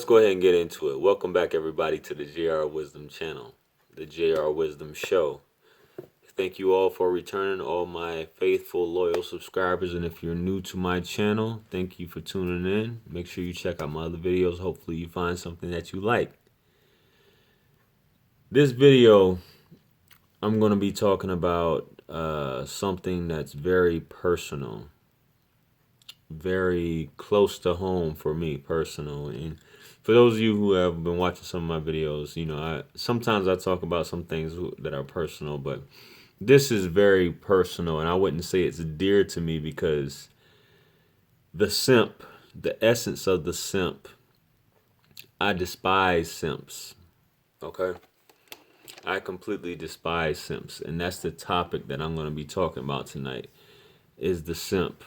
let's go ahead and get into it. Welcome back, everybody, to the JR Wisdom channel, the JR Wisdom Show. Thank you all for returning, all my faithful, loyal subscribers. And if you're new to my channel, thank you for tuning in. Make sure you check out my other videos. Hopefully you find something that you like. This video, I'm going to be talking about something that's very personal, very close to home for me, personal. And for those of you who have been watching some of my videos, you know, sometimes I talk about some things that are personal, but this is very personal, and I wouldn't say it's dear to me because the simp, the essence of the simp, I despise simps. Okay? I completely despise simps, and that's the topic that I'm going to be talking about tonight, is the simp.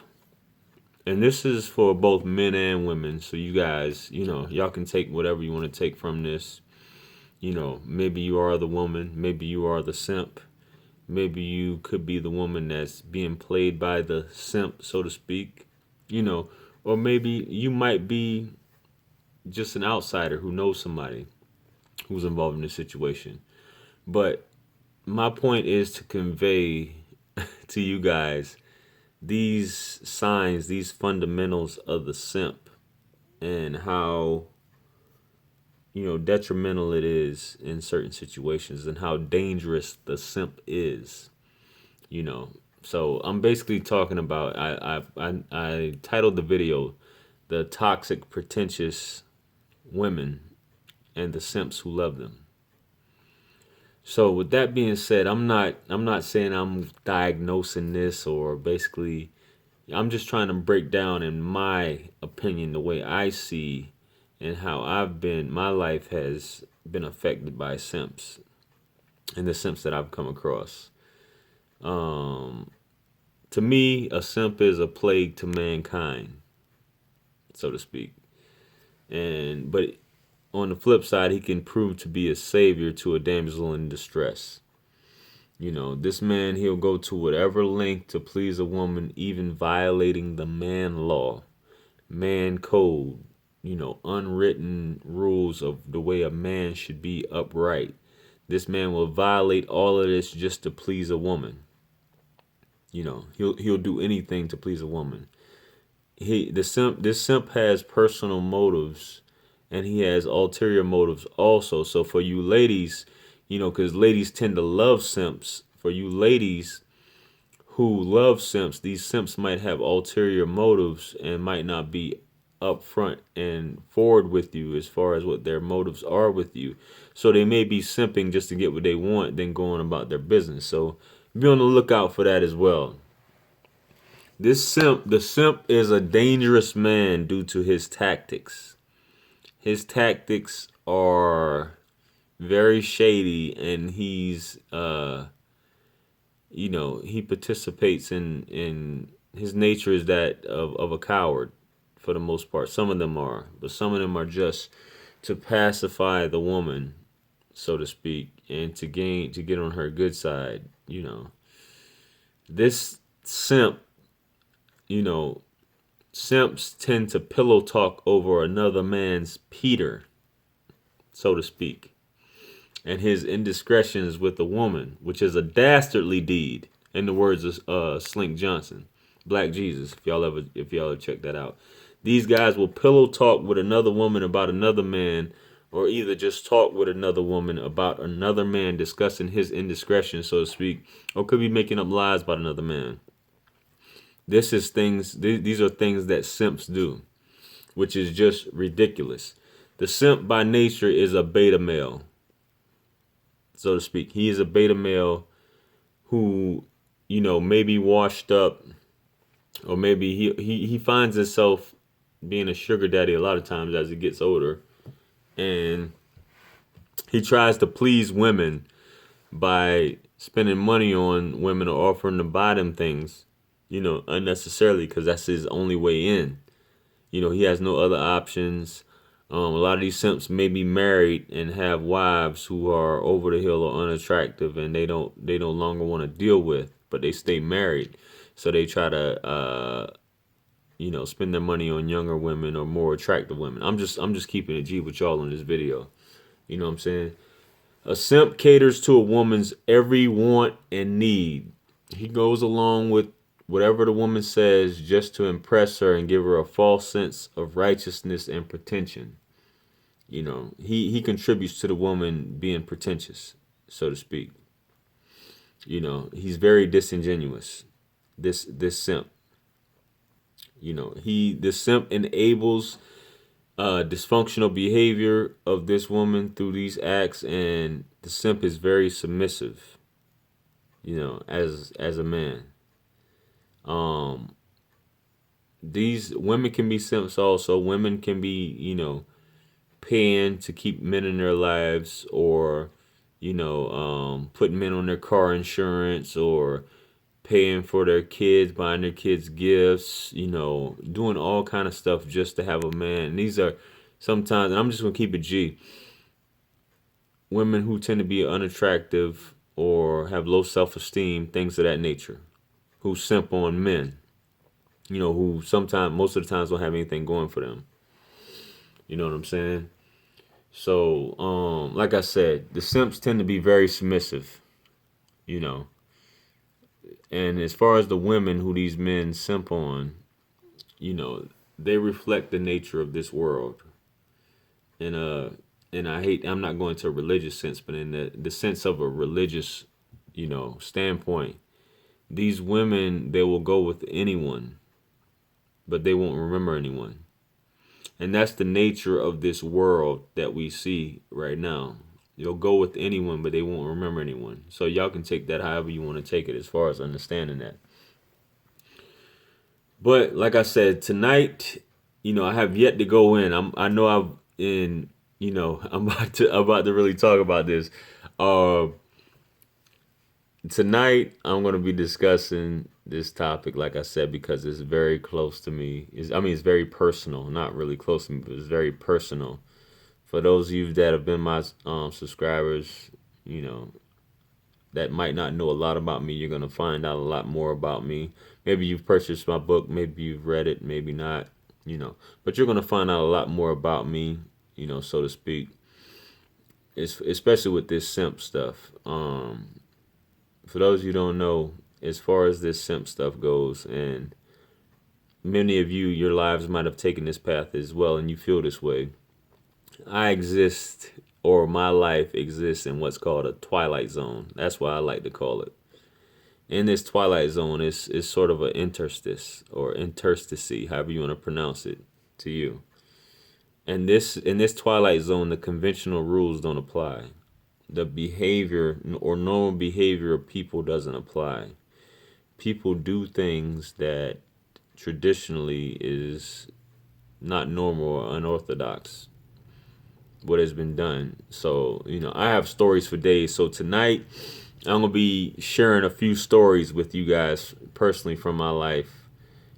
And this is for both men and women, so you guys, you know, y'all can take whatever you want to take from this. You know, maybe you are the woman, maybe you are the simp. Maybe you could be the woman that's being played by the simp, so to speak, you know, or maybe you might be just an outsider who knows somebody who's involved in this situation. But my point is to convey to you guys these signs, these fundamentals of the simp, and how, you know, detrimental it is in certain situations, and how dangerous the simp is. You know, so I'm basically talking about, I titled the video "The Toxic Pretentious Women and the Simps Who Love Them." So with that being said, I'm not saying I'm diagnosing this, or basically I'm just trying to break down, in my opinion, the way I see and how my life has been affected by simps and the simps that I've come across. To me, a simp is a plague to mankind, so to speak. But on the flip side, he can prove to be a savior to a damsel in distress. You know, this man, he'll go to whatever length to please a woman, even violating the man law, man code, you know, unwritten rules of the way a man should be upright. This man will violate all of this just to please a woman. You know, he'll do anything to please a woman. This simp has personal motives, and he has ulterior motives also. So for you ladies, you know, because ladies tend to love simps. For you ladies who love simps, these simps might have ulterior motives and might not be upfront and forward with you as far as what their motives are with you. So they may be simping just to get what they want, then going about their business. So be on the lookout for that as well. The simp is a dangerous man due to his tactics. His tactics are very shady, and you know, he participates in his nature is that of a coward for the most part. Some of them are, but some of them are just to pacify the woman, so to speak, and to get on her good side, you know. This simp, you know, simps tend to pillow talk over another man's Peter, so to speak, and his indiscretions with a woman, which is a dastardly deed, in the words of Slink Johnson, Black Jesus. If y'all ever check that out, these guys will pillow talk with another woman about another man, or either just talk with another woman about another man, discussing his indiscretion, so to speak, or could be making up lies about another man. These are things that simps do, which is just ridiculous. The simp by nature is a beta male, so to speak. He is a beta male who, you know, may be washed up, or maybe he finds himself being a sugar daddy a lot of times as he gets older, and he tries to please women by spending money on women or offering to buy them things, you know, unnecessarily, because that's his only way in. You know, he has no other options. A lot of these simps may be married and have wives who are over the hill or unattractive, and they no longer want to deal with, but they stay married. So they try to spend their money on younger women or more attractive women. I'm just keeping it G with y'all in this video. You know what I'm saying? A simp caters to a woman's every want and need. He goes along with whatever the woman says just to impress her and give her a false sense of righteousness and pretension. He contributes to the woman being pretentious, so to speak. He's very disingenuous. This simp. This simp enables dysfunctional behavior of this woman through these acts, and the simp is very submissive. As a man. These women can be simps also. Women can be, paying to keep men in their lives, or, putting men on their car insurance, or paying for their kids, buying their kids gifts, doing all kind of stuff just to have a man. And these are sometimes, and I'm just gonna keep it G, women who tend to be unattractive or have low self-esteem, things of that nature, who simp on men, who sometimes, most of the times, don't have anything going for them. You know what I'm saying? So, like I said, the simps tend to be very submissive, you know. And as far as the women who these men simp on, they reflect the nature of this world. And I'm not going to a religious sense, but in the sense of a religious, standpoint, these women, they will go with anyone, but they won't remember anyone. And that's the nature of this world that we see right now. You'll go with anyone, but they won't remember anyone. So y'all can take that however you want to take it as far as understanding that. But like I said, tonight, I have yet to go in. I know I'm in, I'm about to really talk about this. Uh Tonight I'm going to be discussing this topic, like I said, because it's very close to me. It's very personal, not really close to me, but it's very personal. For those of you that have been my subscribers, you know, that might not know a lot about me, you're going to find out a lot more about me. Maybe you've purchased my book, maybe you've read it, maybe not, but you're going to find out a lot more about me, so to speak. Especially with this simp stuff. For those of you who don't know, as far as this simp stuff goes, and many of you, your lives might have taken this path as well, and you feel this way. I exist, or my life exists, in what's called a twilight zone. That's what I like to call it. In this twilight zone, is sort of an interstice, or interstice, however you want to pronounce it to you. And in this twilight zone, the conventional rules don't apply. The behavior or normal behavior of people doesn't apply. People do things that traditionally is not normal or unorthodox, what has been done. So, I have stories for days. So tonight, I'm going to be sharing a few stories with you guys personally from my life,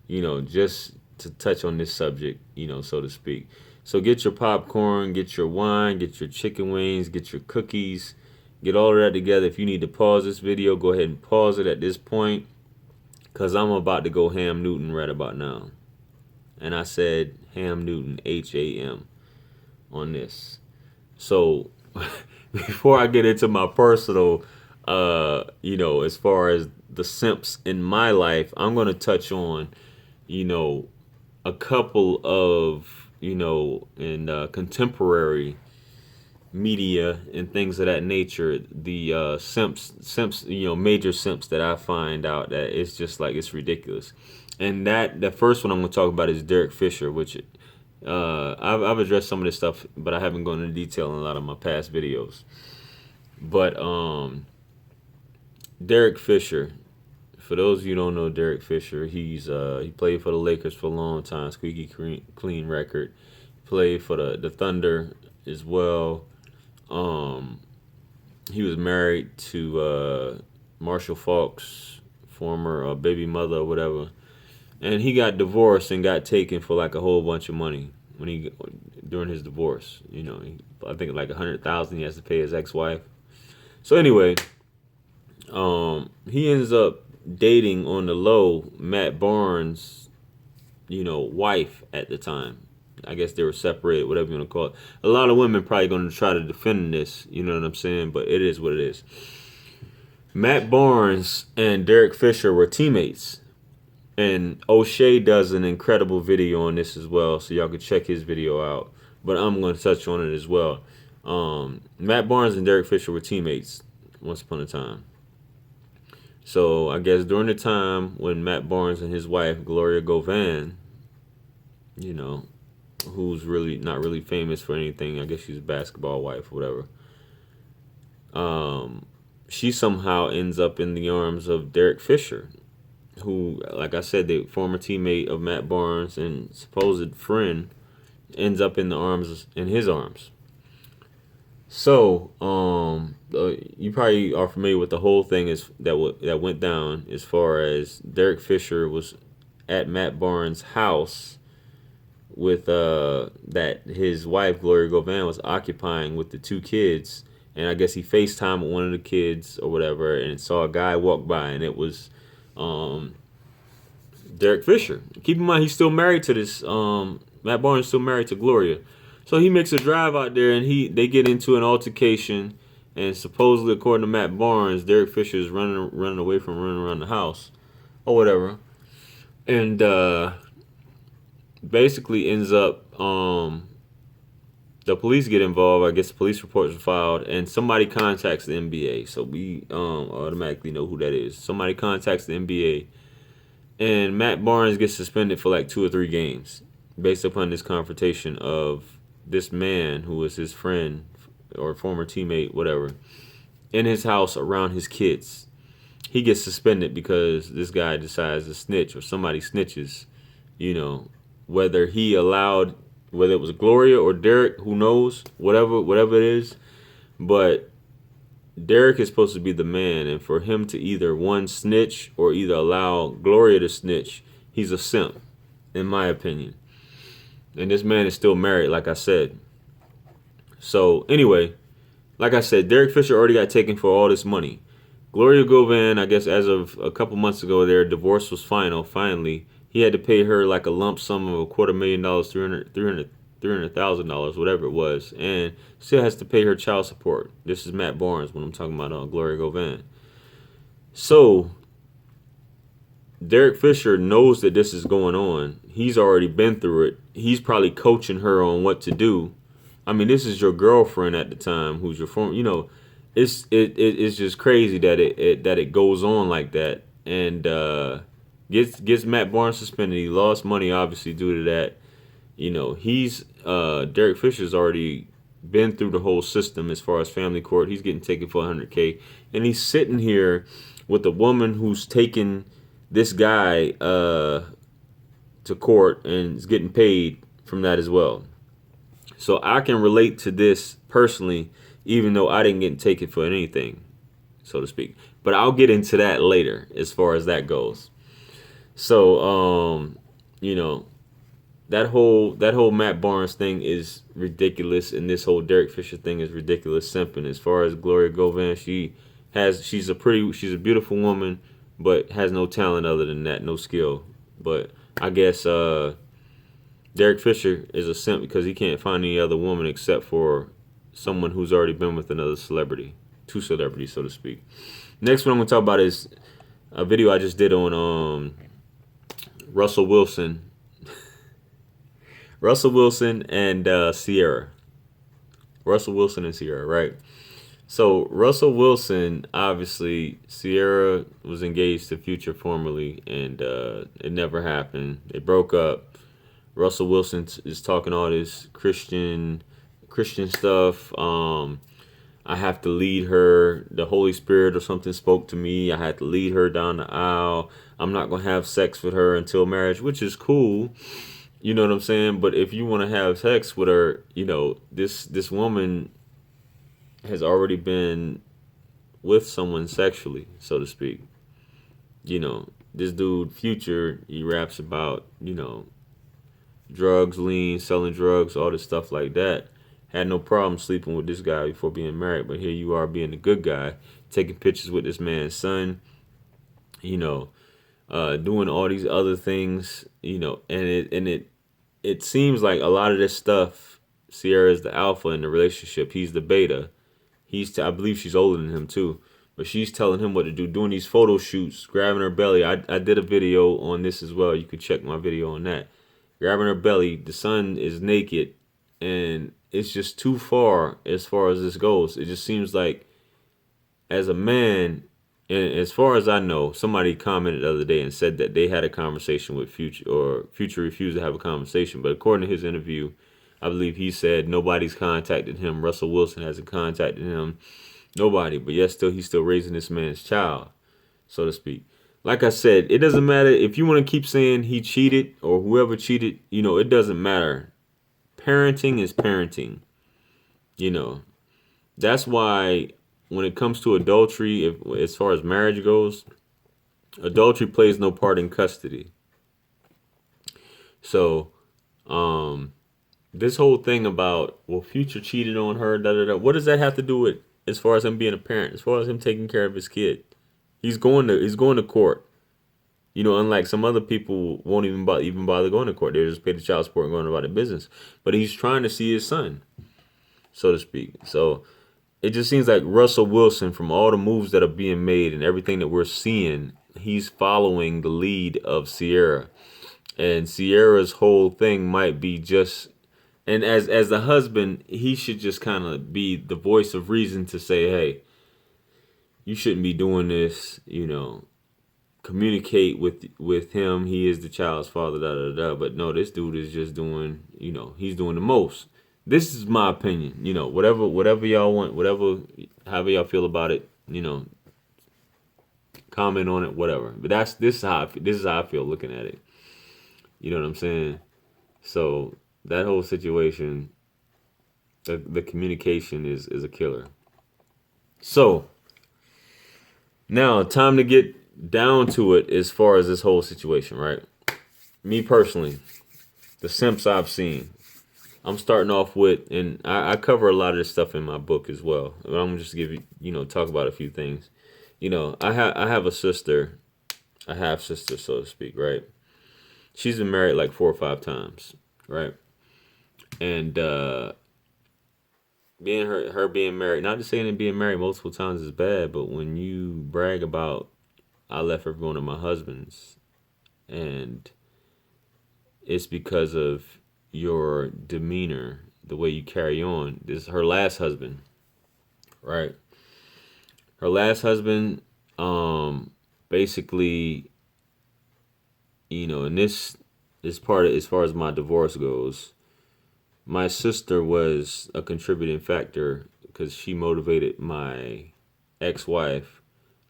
just to touch on this subject, so to speak. So get your popcorn, get your wine, get your chicken wings, get your cookies, get all of that together. If you need to pause this video, go ahead and pause it at this point, because I'm about to go ham Newton right about now. And I said ham Newton, Ham, on this. So before I get into my personal, as far as the simps in my life, I'm going to touch on, a couple of, in contemporary media and things of that nature, the simps, major simps that I find out that it's just like, it's ridiculous. And the first one I'm going to talk about is Derek Fisher, which I've addressed some of this stuff, but I haven't gone into detail in a lot of my past videos. But Derek Fisher, for those of you who don't know Derek Fisher, he played for the Lakers for a long time, squeaky clean record. Played for the Thunder as well. He was married to Marshall Faulk's former baby mother or whatever, and he got divorced and got taken for like a whole bunch of money during his divorce. I think like $100,000 he has to pay his ex-wife. So anyway, he ends up dating on the low Matt Barnes, wife at the time. I guess they were separated, whatever you want to call it. A lot of women probably going to try to defend this, you know what I'm saying? But it is what it is. Matt Barnes and Derek Fisher were teammates. And O'Shea does an incredible video on this as well, so y'all can check his video out. But I'm going to touch on it as well. Matt Barnes and Derek Fisher were teammates once upon a time. So I guess during the time when Matt Barnes and his wife, Gloria Govan, who's really not really famous for anything, I guess she's a basketball wife or whatever, she somehow ends up in the arms of Derek Fisher, who, like I said, the former teammate of Matt Barnes and supposed friend, ends up in his arms. So, you probably are familiar with the whole thing that went down, as far as Derek Fisher was at Matt Barnes' house with that his wife Gloria Govan was occupying with the two kids, and I guess he FaceTimed with one of the kids or whatever, and saw a guy walk by, and it was Derek Fisher. Keep in mind, he's still married to this. Matt Barnes is still married to Gloria, so he makes a drive out there, and they get into an altercation, and supposedly, according to Matt Barnes, Derek Fisher is running away from running around the house or whatever, and basically ends up the police get involved. I guess police reports are filed, and somebody contacts the NBA. So we automatically know who that is. Somebody contacts the NBA, and Matt Barnes gets suspended for like 2 or 3 games based upon this confrontation of this man who was his friend or former teammate, whatever, in his house around his kids. He gets suspended because this guy decides to snitch, or somebody snitches, whether it was Gloria or Derek, who knows, whatever it is. But Derek is supposed to be the man, and for him to either one snitch or either allow Gloria to snitch, he's a simp, in my opinion. And this man is still married, like I said. So anyway, like I said, Derek Fisher already got taken for all this money. Gloria Govan, I guess as of a couple months ago, their divorce was finally. He had to pay her like a lump sum of $250,000, $300,000, whatever it was, and still has to pay her child support. This is Matt Barnes when I'm talking about Gloria Govan. So Derek Fisher knows that this is going on. He's already been through it. He's probably coaching her on what to do. I mean, this is your girlfriend at the time, who's your former. It's just crazy that it goes on like that, and gets Matt Barnes suspended. He lost money obviously due to that. He's Derek Fisher's already been through the whole system as far as family court. He's getting taken for $100K, and he's sitting here with a woman who's taken this guy to court and is getting paid from that as well. So I can relate to this personally, even though I didn't get taken for anything, so to speak. But I'll get into that later as far as that goes. So, that whole Matt Barnes thing is ridiculous, and this whole Derek Fisher thing is ridiculous simping. As far as Gloria Govan, she's a beautiful woman, but has no talent other than that, no skill. But I guess Derek Fisher is a simp because he can't find any other woman except for someone who's already been with another celebrity, 2 celebrities, so to speak. Next one I'm gonna talk about is a video I just did on Russell Wilson and Sierra. Russell Wilson and Sierra, right? So Russell Wilson, obviously, Sierra was engaged to Future formerly, and it never happened. They broke up. Russell Wilson is talking all this Christian stuff. I have to lead her. The Holy Spirit or something spoke to me. I had to lead her down the aisle. I'm not gonna have sex with her until marriage, which is cool. You know what I'm saying? But if you want to have sex with her, this woman has already been with someone sexually, so to speak. This dude Future, he raps about, drugs, lean, selling drugs, all this stuff like that. Had no problem sleeping with this guy before being married, but here you are being a good guy, taking pictures with this man's son, doing all these other things, and it seems like a lot of this stuff. Sierra is the alpha in the relationship. He's the beta. I believe she's older than him too, but she's telling him what to do, doing these photo shoots, grabbing her belly. I did a video on this as well. You could check my video on that. Grabbing her belly. The son is naked, and it's just too far as this goes. It just seems like as a man, and as far as I know, somebody commented the other day and said that they had a conversation with Future, or Future refused to have a conversation. But according to his interview, I believe he said nobody's contacted him. Russell Wilson hasn't contacted him. Nobody. But yet still, he's still raising this man's child, so to speak. Like I said, it doesn't matter if you want to keep saying he cheated or whoever cheated. It doesn't matter. Parenting is parenting. You know, that's why when it comes to adultery, as far as marriage goes, adultery plays no part in custody. So, this whole thing about, well, Future cheated on her, da da da. What does that have to do with as far as him being a parent? As far as him taking care of his kid, he's going to court. Unlike some other people won't even bother going to court. They just pay the child support and going about their business. But he's trying to see his son, so to speak. So it just seems like Russell Wilson, from all the moves that are being made and everything that we're seeing, he's following the lead of Sierra. And Sierra's whole thing might be just, and as the husband, he should just kind of be the voice of reason to say, hey, you shouldn't be doing this, communicate with him. He is the child's father, da da da. But no, this dude is just doing, he's doing the most. This is my opinion. Whatever y'all want, however y'all feel about it, comment on it, whatever. But this is how I feel looking at it. You know what I'm saying? So that whole situation, the communication is a killer. So now, time to get down to it as far as this whole situation, right? Me personally, the simps I've seen, I'm starting off with, and I cover a lot of this stuff in my book as well. But I'm gonna just give you, talk about a few things. I have a half sister, so to speak, right? She's been married like 4 or 5 times, right? And her being married, not just saying that being married multiple times is bad, but when you brag about, I left her going to my husband's, and it's because of your demeanor, the way you carry on. This is her last husband, right? Her last husband, basically, and this is part of, as far as my divorce goes, my sister was a contributing factor because she motivated my ex-wife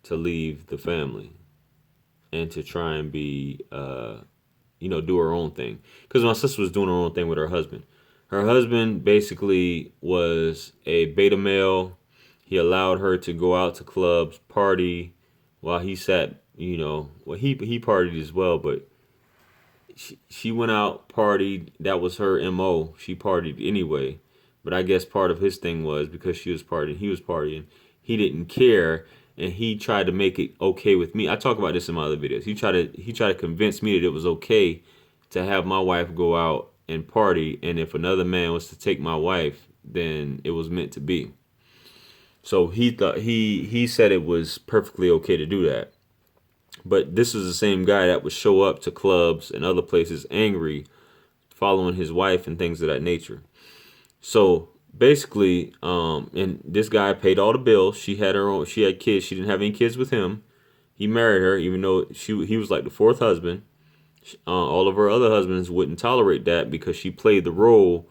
to leave the family and to try and be, do her own thing. Because my sister was doing her own thing with her husband. Her husband basically was a beta male. He allowed her to go out to clubs, party, while he sat, well, he partied as well, but she went out, partied. That was her MO. She partied anyway. But I guess part of his thing was because she was partying, he was partying. He didn't care, and he tried to make it okay with me. I talk about this in my other videos. He tried to convince me that it was okay to have my wife go out and party, and if another man was to take my wife, then it was meant to be. So he said it was perfectly okay to do that. But this was the same guy that would show up to clubs and other places angry, following his wife and things of that nature. So basically, and this guy paid all the bills. She had her own. She had kids. She didn't have any kids with him. He married her, even though he was like the 4th husband. All of her other husbands wouldn't tolerate that because she played the role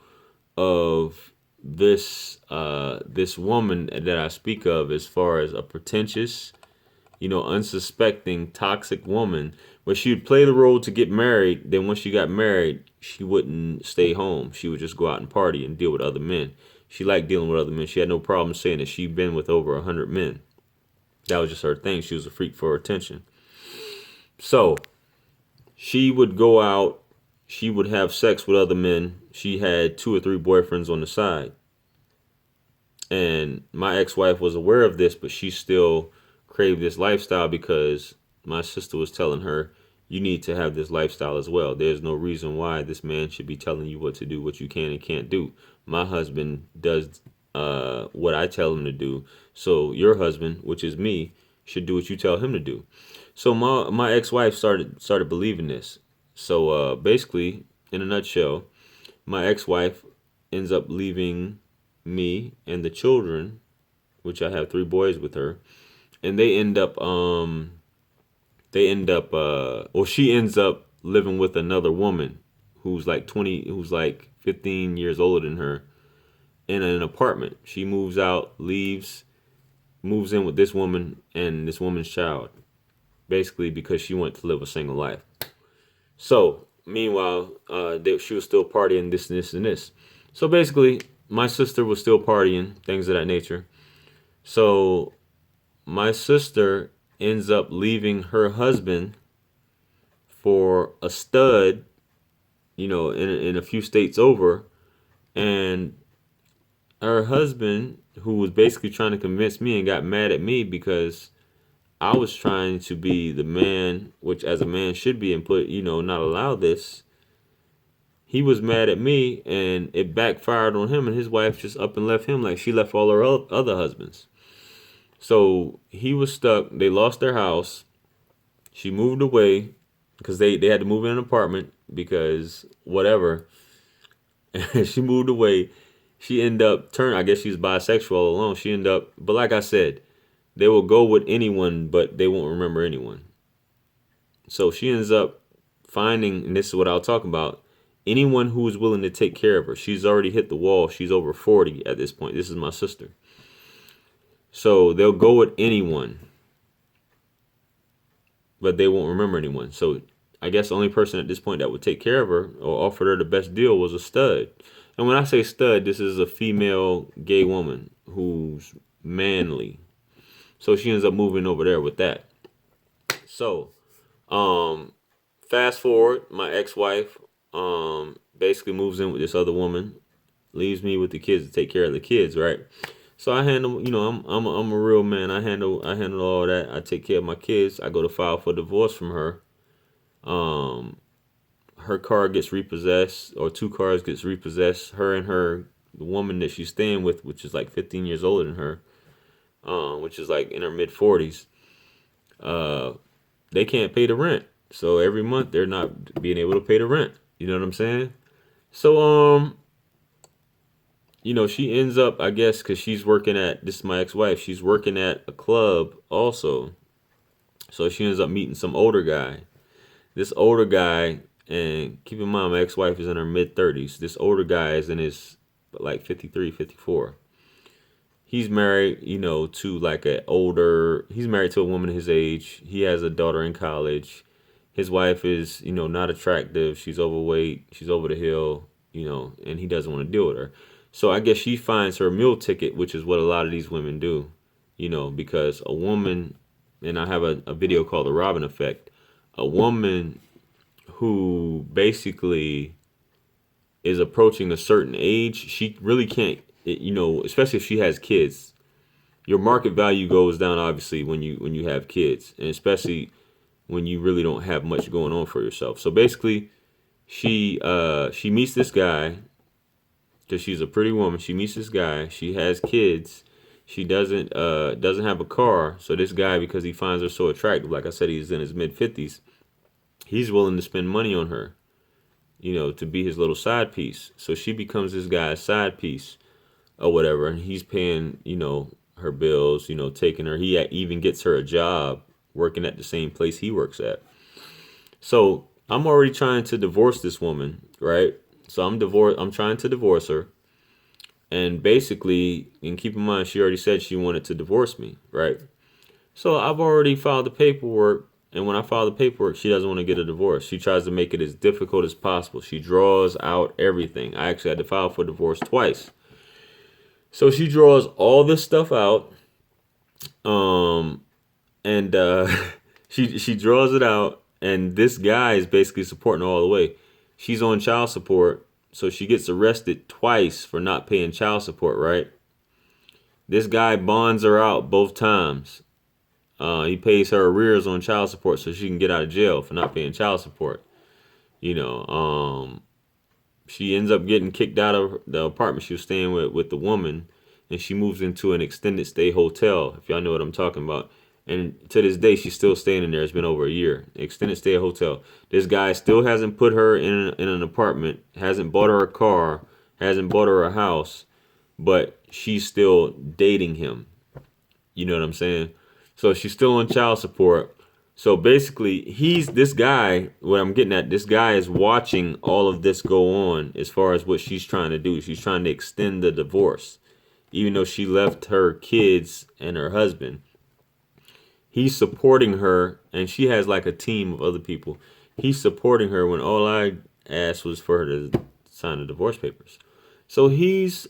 of this woman that I speak of as far as a pretentious, unsuspecting, toxic woman, where she would play the role to get married. Then once she got married, she wouldn't stay home. She would just go out and party and deal with other men. She liked dealing with other men. She had no problem saying that she'd been with over 100 men. That was just her thing. She was a freak for attention. So she would go out. She would have sex with other men. She had 2 or 3 boyfriends on the side. And my ex-wife was aware of this, but she still craved this lifestyle because my sister was telling her, you need to have this lifestyle as well. There's no reason why this man should be telling you what to do, what you can and can't do. My husband does what I tell him to do. So your husband, which is me, should do what you tell him to do. So my ex-wife started believing this. So basically, in a nutshell, my ex-wife ends up leaving me and the children, which I have 3 boys with her, and she ends up living with another woman who's like 20, who's like 15 years older than her, in an apartment. She moves out, leaves, moves in with this woman and this woman's child, basically because she wanted to live a single life. So meanwhile, she was still partying, this and this and this. So basically, my sister was still partying, things of that nature. So my sister ends up leaving her husband for a stud, in a few states over, and her husband, who was basically trying to convince me and got mad at me because I was trying to be the man, which as a man should be, and put, not allow this. He was mad at me and it backfired on him, and his wife just up and left him like she left all her other husbands. So he was stuck. They lost their house. She moved away because they had to move in an apartment because whatever. She moved away. She ended up I guess she's bisexual all along. She ended up, but like I said, they will go with anyone, but they won't remember anyone. So she ends up finding, and this is what I'll talk about, anyone who is willing to take care of her. She's already hit the wall. She's over 40 at this point. This is my sister. So they'll go with anyone, but they won't remember anyone. So I guess the only person at this point that would take care of her or offered her the best deal was a stud. And when I say stud, this is a female gay woman who's manly. So she ends up moving over there with that. So, fast forward, my ex-wife basically moves in with this other woman, leaves me with the kids to take care of the kids, right? So I handle, I'm a real man. I handle all that. I take care of my kids. I go to file for divorce from her. Her car gets repossessed, or 2 cars gets repossessed. Her and the woman that she's staying with, which is like 15 years older than her, which is like in her mid 40s. They can't pay the rent. So every month they're not being able to pay the rent. You know what I'm saying? So, she ends up, I guess, because she's working this is my ex-wife, she's working at a club also. So she ends up meeting some older guy. This older guy, and keep in mind, my ex-wife is in her mid-30s. This older guy is in his, like, 53, 54. He's married, to like he's married to a woman his age. He has a daughter in college. His wife is, not attractive. She's overweight. She's over the hill, and he doesn't want to deal with her. So I guess she finds her meal ticket, which is what a lot of these women do, because a woman, and I have a video called The Robin Effect, a woman who basically is approaching a certain age, she really can't, especially if she has kids. Your market value goes down obviously when you have kids, and especially when you really don't have much going on for yourself. So basically, she meets this guy because she's a pretty woman. She meets this guy. She has kids. She doesn't have a car. So this guy, because he finds her so attractive, like I said, he's in his mid-50s. He's willing to spend money on her, to be his little side piece. So she becomes this guy's side piece or whatever, and he's paying, her bills, taking her. He even gets her a job working at the same place he works at. So I'm already trying to divorce this woman, right? So I'm trying to divorce her. And basically, and keep in mind, she already said she wanted to divorce me, right? So I've already filed the paperwork. And when I file the paperwork, she doesn't want to get a divorce. She tries to make it as difficult as possible. She draws out everything. I actually had to file for divorce twice. So she draws all this stuff out. And she draws it out. And this guy is basically supporting her all the way. She's on child support. So she gets arrested twice for not paying child support, right? This guy bonds her out both times. He pays her arrears on child support so she can get out of jail for not paying child support. You know, she ends up getting kicked out of the apartment she was staying with the woman, and she moves into an extended stay hotel, if y'all know what I'm talking about. And to this day, she's still staying in there. It's been over a year. Extended stay hotel. This guy still hasn't put her in an apartment, hasn't bought her a car, hasn't bought her a house, but she's still dating him. You know what I'm saying? So she's still on child support. So basically, this guy, what I'm getting at, this guy is watching all of this go on as far as what she's trying to do. She's trying to extend the divorce, even though she left her kids and her husband. He's supporting her, and she has like a team of other people. He's supporting her when all I asked was for her to sign the divorce papers. So he's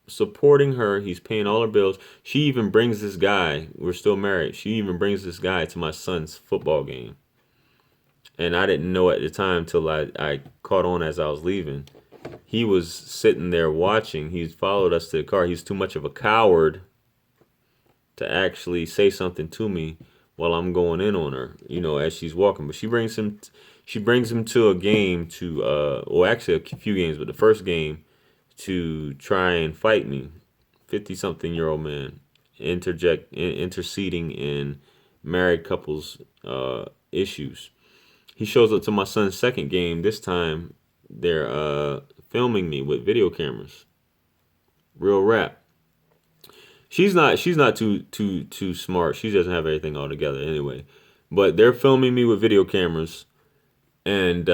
supporting her. He's paying all her bills. She even brings this guy. We're still married. She even brings this guy to my son's football game. And I didn't know at the time till I caught on as I was leaving. He was sitting there watching. He followed us to the car. He's too much of a coward to actually say something to me while I'm going in on her, as she's walking. But she brings him to a game well, actually a few games, but the first game to try and fight me. 50-something-year-old man interceding in married couples issues. He shows up to my son's second game. This time they're filming me with video cameras. Real rap. She's not too smart. She doesn't have everything all together anyway. But they're filming me with video cameras, and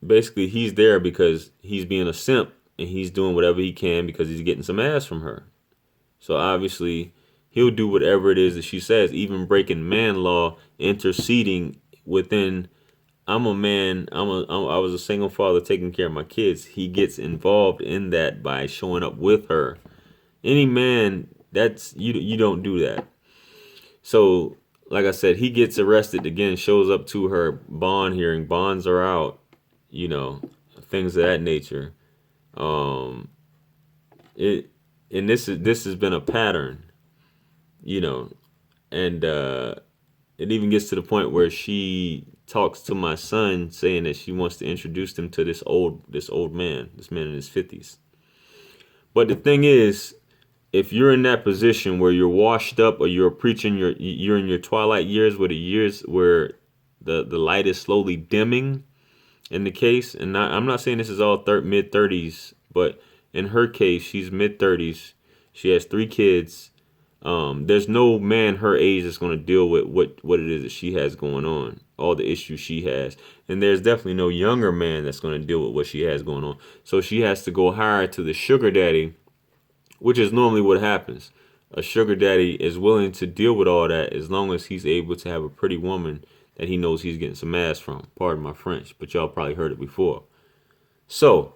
basically he's there because he's being a simp and he's doing whatever he can because he's getting some ass from her. So obviously he'll do whatever it is that she says, even breaking man law, interceding within. I'm a man. I was a single father taking care of my kids. He gets involved in that by showing up with her. Any man, that's you don't do that. So like I said, he gets arrested again, shows up to her bond hearing, bonds are out, things of that nature. Um, it and this has been a pattern, and it even gets to the point where she talks to my son, saying that she wants to introduce him to this old man, this man in his 50s. But the thing is, if you're in that position where you're washed up or you're preaching, you're in your twilight years, where the light is slowly dimming in the case, and I'm not saying this is all mid 30s, but in her case, she's mid 30s. She has 3 kids. There's no man her age that's going to deal with what it is that she has going on, all the issues she has. And there's definitely no younger man that's going to deal with what she has going on. So she has to go hire to the sugar daddy, which is normally what happens. A sugar daddy is willing to deal with all that as long as he's able to have a pretty woman that he knows he's getting some ass from. Pardon my French, but y'all probably heard it before. So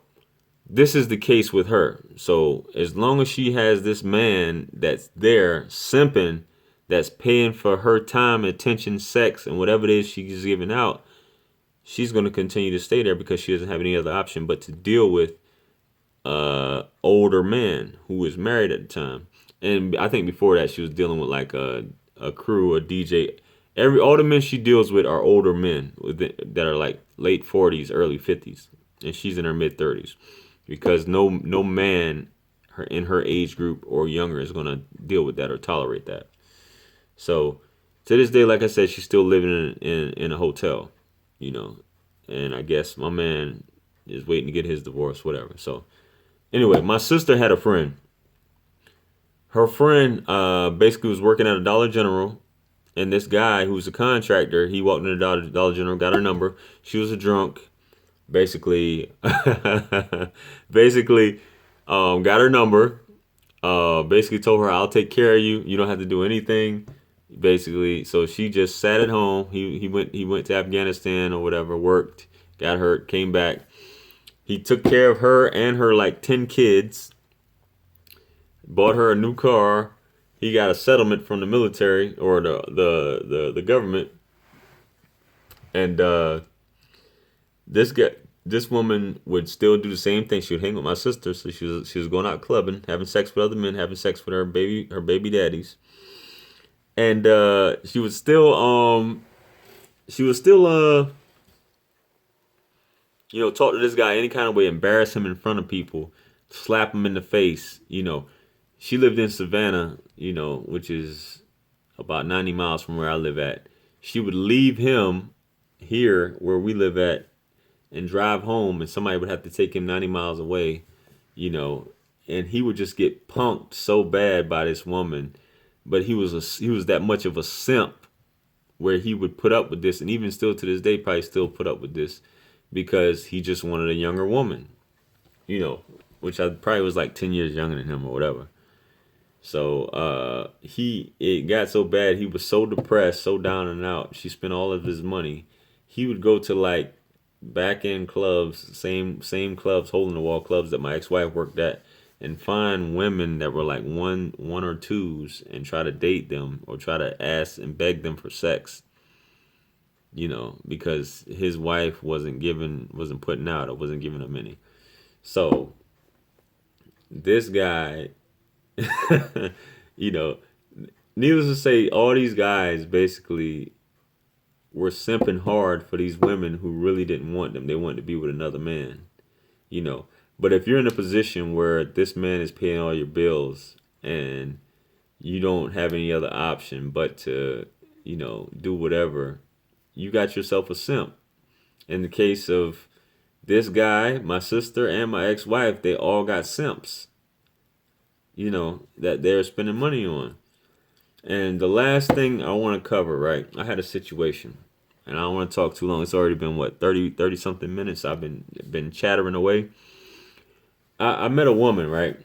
this is the case with her. So as long as she has this man that's there simping, that's paying for her time, attention, sex, and whatever it is she's giving out, she's going to continue to stay there because she doesn't have any other option but to deal with older man who was married at the time. And I think before that she was dealing with like a crew, a DJ. All the men she deals with are older men that are like late 40s, early 50s, and she's in her mid 30s. Because no man in her age group or younger is going to deal with that or tolerate that. So to this day, like I said, she's still living in a hotel, and I guess my man is waiting to get his divorce, whatever. So anyway, my sister had a friend. Her friend basically was working at a Dollar General, and this guy who's a contractor, he walked in the Dollar General, got her number. She was a drunk. Basically, got her number. Basically told her, I'll take care of you. You don't have to do anything. Basically, so she just sat at home. He went to Afghanistan or whatever, worked, got hurt, came back. He took care of her and her like 10 kids. Bought her a new car. He got a settlement from the military or the government. And this guy, this woman would still do the same thing. She would hang with my sister, so she was going out clubbing, having sex with other men, having sex with her baby daddies, and she was still talk to this guy any kind of way, embarrass him in front of people, slap him in the face. She lived in Savannah, which is about 90 miles from where I live at. She would leave him here where we live at and drive home, and somebody would have to take him 90 miles away, you know, and he would just get punked so bad by this woman. But he was that much of a simp where he would put up with this, and even still to this day, probably still put up with this because he just wanted a younger woman, you know, which I probably was like 10 years younger than him or whatever. So it got so bad, he was so depressed, so down and out. She spent all of his money. He would go to like back end clubs, same clubs, hole in the wall clubs that my ex wife worked at, and find women that were like one or twos and try to date them or try to ask and beg them for sex. Because his wife wasn't putting out or wasn't giving him any. So this guy, you know, needless to say, all these guys basically were simping hard for these women who really didn't want them. They wanted to be with another man, you know. But if you're in a position where this man is paying all your bills and you don't have any other option but to, do whatever, you got yourself a simp. In the case of this guy, my sister, and my ex-wife, they all got simps, that they're spending money on. And the last thing I want to cover, right? I had a situation, and I don't want to talk too long. It's already been what 30 something minutes. I've been chattering away. I met a woman, right?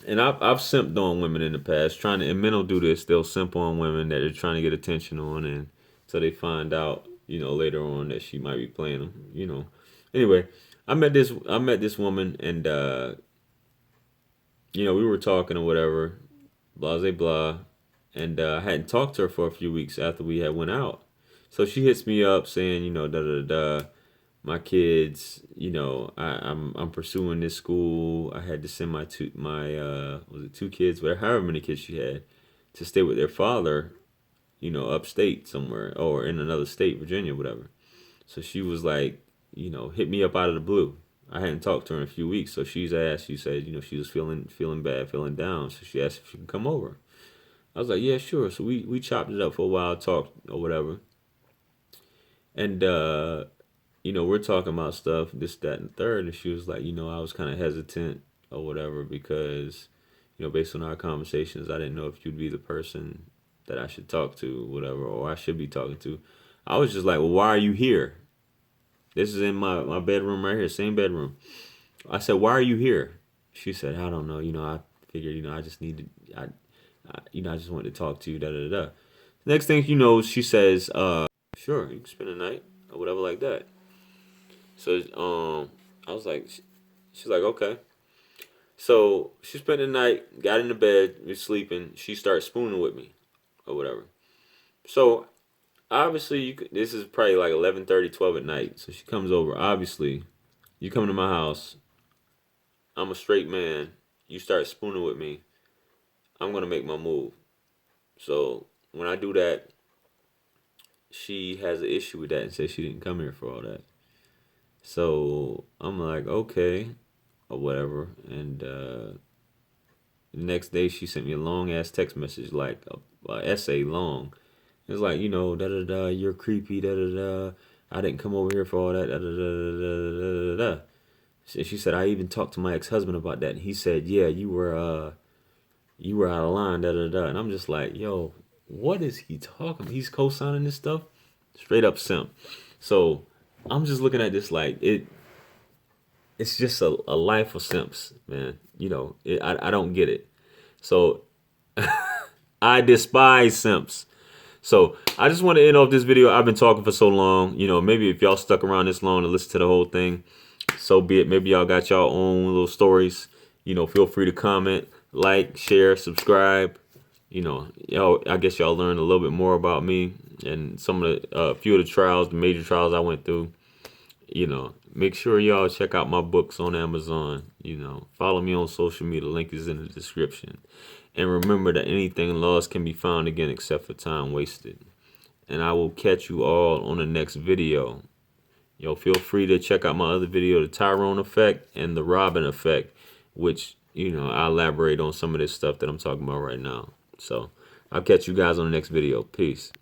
And I've simped on women in the past, and men will do this. They'll simp on women that they're trying to get attention on, and so they find out, later on that she might be playing them. Anyway, I met this woman, and we were talking or whatever, blah blah blah, and I hadn't talked to her for a few weeks after we had went out. So she hits me up saying, da da da, my kids, I'm pursuing this school. I had to send my was it two kids, whatever, however many kids she had, to stay with their father, upstate somewhere or in another state, Virginia, whatever. So she was like, hit me up out of the blue. I hadn't talked to her in a few weeks, so she said, she was feeling bad, feeling down. So she asked if she could come over. I was like, yeah, sure. So we chopped it up for a while, talked or whatever. And we're talking about stuff, this, that, and the third, and she was like, I was kind of hesitant or whatever because, based on our conversations, I didn't know if you'd be the person that I should talk to, whatever, or I should be talking to. I was just like, well, why are you here? This is in my bedroom right here, same bedroom. I said, why are you here? She said, I don't know. I figured, I just needed, I just wanted to talk to you, da da da. Next thing you know, she says, sure, you can spend the night or whatever like that. So I was like, she's like, okay. So she spent the night, got in the bed, was sleeping. She started spooning with me or whatever. So obviously, this is probably like 11:30, 12 at night. So she comes over. Obviously, you come to my house. I'm a straight man. You start spooning with me. I'm going to make my move. So when I do that, she has an issue with that and says she didn't come here for all that. So I'm like, okay, or whatever. And the next day, she sent me a long ass text message, like a essay long. It's like, da da da, you're creepy, da da da. I didn't come over here for all that, da da da da da da. She said, I even talked to my ex husband about that, and he said, yeah, you were out of line, da da da. And I'm just like, yo, what is he talking? He's co-signing this stuff, straight up simp. So I'm just looking at this like it's just a life of simps, man. I don't get it. So I despise simps. So I just want to end off this video. I've been talking for so long. Maybe if y'all stuck around this long to listen to the whole thing, so be it. Maybe y'all got y'all own little stories. Feel free to comment, like, share, subscribe. Y'all, I guess y'all learned a little bit more about me and some of the few of the trials, the major trials I went through. Make sure y'all check out my books on Amazon. Follow me on social media. Link is in the description. And remember that anything lost can be found again except for time wasted. And I will catch you all on the next video. Feel free to check out my other video, the Tyrone effect and the Robin effect, which, I elaborate on some of this stuff that I'm talking about right now. So I'll catch you guys on the next video. Peace.